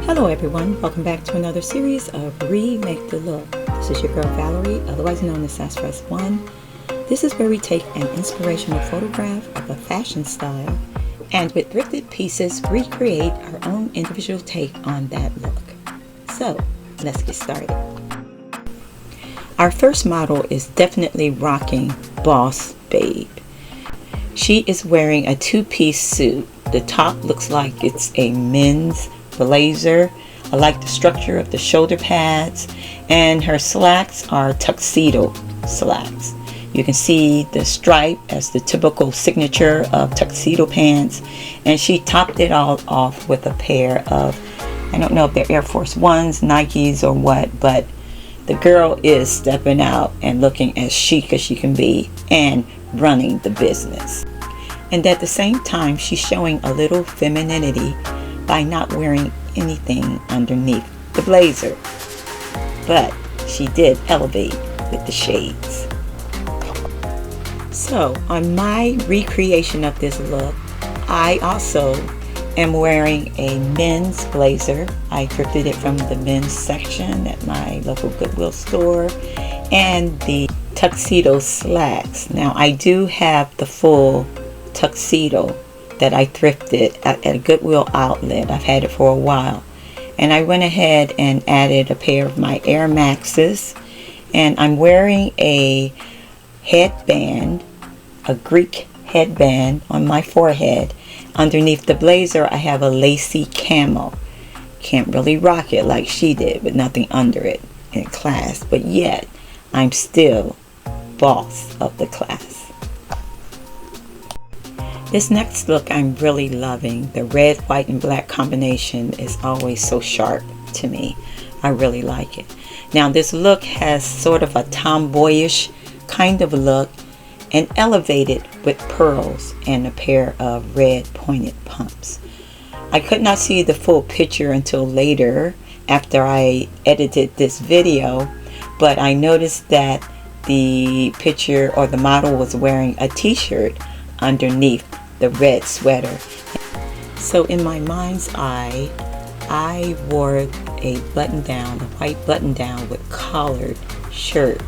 Hello everyone, welcome back to another series of Remake the Look. This is your girl Valerie, otherwise known as Sasspress One. This is where we take an inspirational photograph of a fashion style and with thrifted pieces recreate our own individual take on that look. So let's get started. Our first model is definitely rocking Boss Babe. She is wearing a two-piece suit. The top looks like it's a men's blazer. I like the structure of the shoulder pads, and her slacks are tuxedo slacks. You can see the stripe as the typical signature of tuxedo pants, and she topped it all off with a pair of, I don't know if they're Air Force Ones, Nikes, or what, but the girl is stepping out and looking as chic as she can be and running the business. And at the same time, she's showing a little femininity by not wearing anything underneath the blazer, but she did elevate with the shades. So on my recreation of this look, I also am wearing a men's blazer. I thrifted it from the men's section at my local Goodwill store, and the tuxedo slacks. Now I do have the full tuxedo that I thrifted at a Goodwill outlet. I've had it for a while, and I went ahead and added a pair of my Air Maxes, and I'm wearing a headband, a Greek headband on my forehead. Underneath the blazer I have a lacy camo. Can't really rock it like she did with nothing under it in class, but yet I'm still boss of the class. This next look I'm really loving. The red, white, and black combination is always so sharp to me. I really like it. Now this look has sort of a tomboyish kind of look and elevated with pearls and a pair of red pointed pumps. I could not see the full picture until later after I edited this video, but I noticed that the picture or the model was wearing a t-shirt underneath the red sweater. So in my mind's eye, I wore a button down, a white button down with collared shirt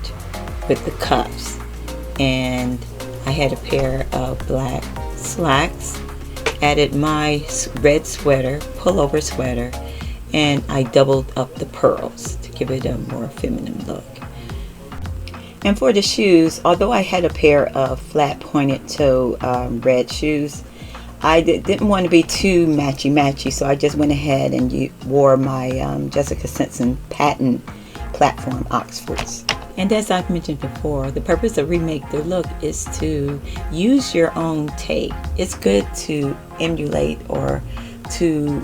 with the cuffs, and I had a pair of black slacks, added my red sweater, pullover sweater, and I doubled up the pearls to give it a more feminine look. And for the shoes, although I had a pair of flat pointed toe red shoes, I didn't want to be too matchy, so I just went ahead and wore my Jessica Simpson patent platform Oxfords. And as I've mentioned before, the purpose of Remake the Look is to use your own take. It's good to emulate or to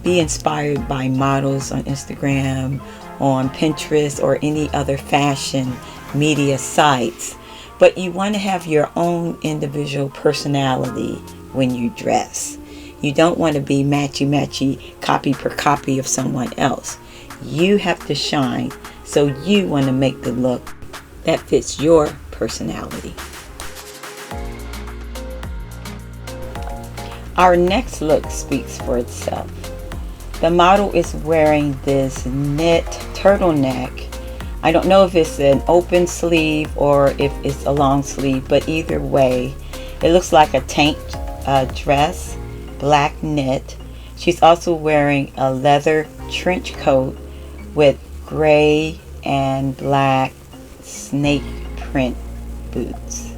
be inspired by models on Instagram, on Pinterest, or any other fashion media sites, but you want to have your own individual personality when you dress. You don't want to be matchy copy per copy of someone else. You have to shine, so you want to make the look that fits your personality. Our next look speaks for itself. The model is wearing this knit turtleneck. I don't know if it's an open sleeve or if it's a long sleeve, but either way, it looks like a tank dress, black knit. She's also wearing a leather trench coat with gray and black snake print boots.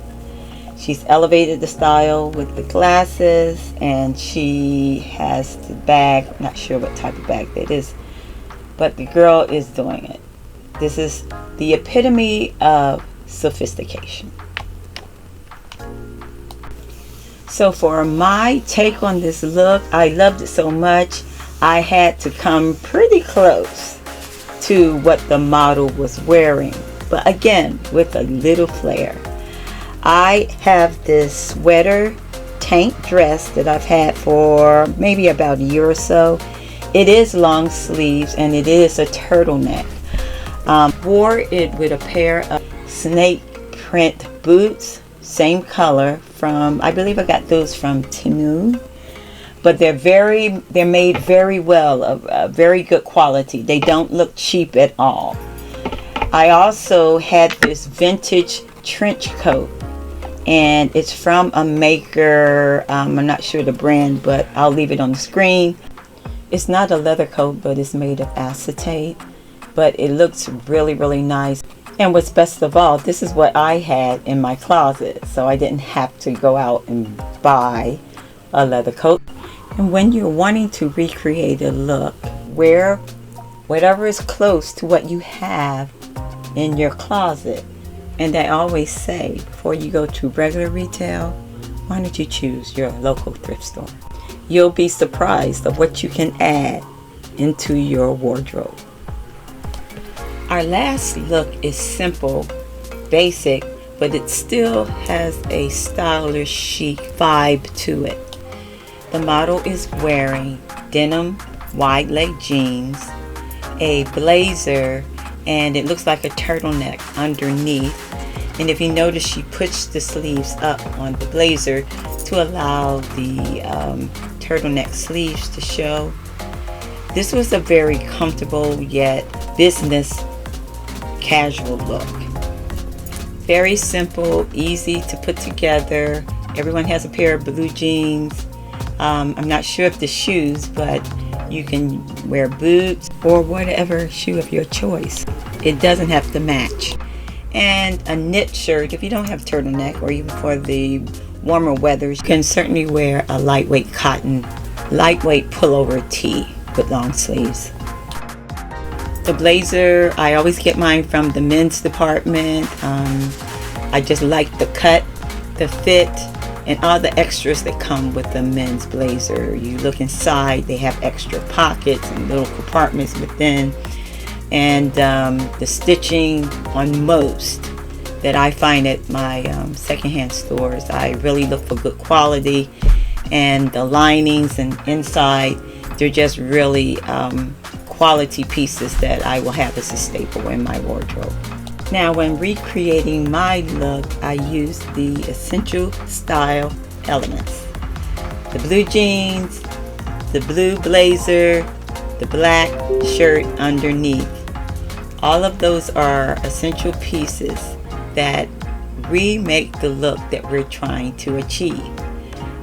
She's elevated the style with the glasses, and she has the bag. I'm not sure what type of bag that is, but the girl is doing it. This is the epitome of sophistication. So for my take on this look, I loved it so much, I had to come pretty close to what the model was wearing, but again, with a little flair. I have this sweater tank dress that I've had for maybe about a year or so. It is long sleeves and it is a turtleneck. Wore it with a pair of snake print boots, same color from, I believe I got those from Temu. but they're made very well, of very good quality. They don't look cheap at all. I also had this vintage trench coat, and it's from a maker, I'm not sure the brand, but I'll leave it on the screen. It's not a leather coat, but it's made of acetate, but it looks really nice. And what's best of all, this is what I had in my closet, so I didn't have to go out and buy a leather coat. And when you're wanting to recreate a look, wear whatever is close to what you have in your closet. And I always say, before you go to regular retail, why don't you choose your local thrift store? You'll be surprised of what you can add into your wardrobe. Our last look is simple, basic, but it still has a stylish, chic vibe to it. The model is wearing denim wide leg jeans, a blazer, and it looks like a turtleneck underneath. And if you notice, she puts the sleeves up on the blazer to allow the turtleneck sleeves to show. This was a very comfortable yet business casual look. Very simple, easy to put together. Everyone has a pair of blue jeans. I'm not sure if the shoes, but you can wear boots or whatever shoe of your choice. It doesn't have to match. And a knit shirt, if you don't have turtleneck, or even for the warmer weather, you can certainly wear a lightweight cotton, lightweight pullover tee with long sleeves. The blazer, I always get mine from the men's department. I just like the cut, the fit, and all the extras that come with the men's blazer. You look inside, they have extra pockets and little compartments within. And the stitching on most that I find at my secondhand stores, I really look for good quality. And the linings and inside, they're just really quality pieces that I will have as a staple in my wardrobe. Now, when recreating my look, I use the essential style elements: the blue jeans, the blue blazer, the black shirt underneath. All of those are essential pieces that remake the look that we're trying to achieve.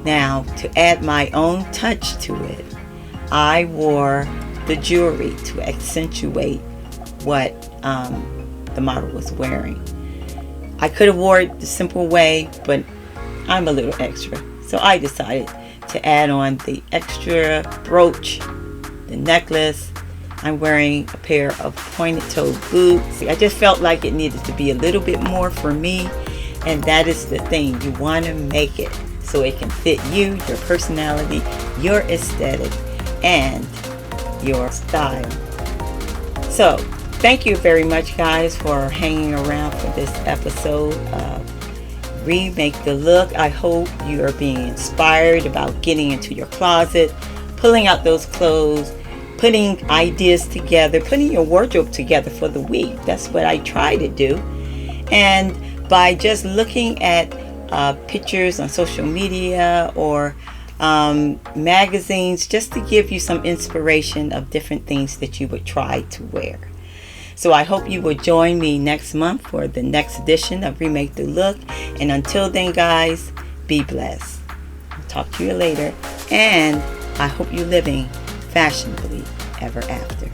Now, to add my own touch to it, I wore the jewelry to accentuate what the model was wearing. I could have wore it the simple way, but I'm a little extra, so I decided to add on the extra brooch, the necklace. I'm wearing a pair of pointed toe boots. I just felt like it needed to be a little bit more for me, and that is the thing. You want to make it so it can fit you, your personality, your aesthetic, and your style. So thank you very much, guys, for hanging around for this episode of Remake the Look. I hope you are being inspired about getting into your closet, pulling out those clothes, putting ideas together, putting your wardrobe together for the week. That's what I try to do. And by just looking at pictures on social media or magazines, just to give you some inspiration of different things that you would try to wear. So I hope you will join me next month for the next edition of Remake the Look. And until then, guys, be blessed. I'll talk to you later. And I hope you're living fashionably ever after.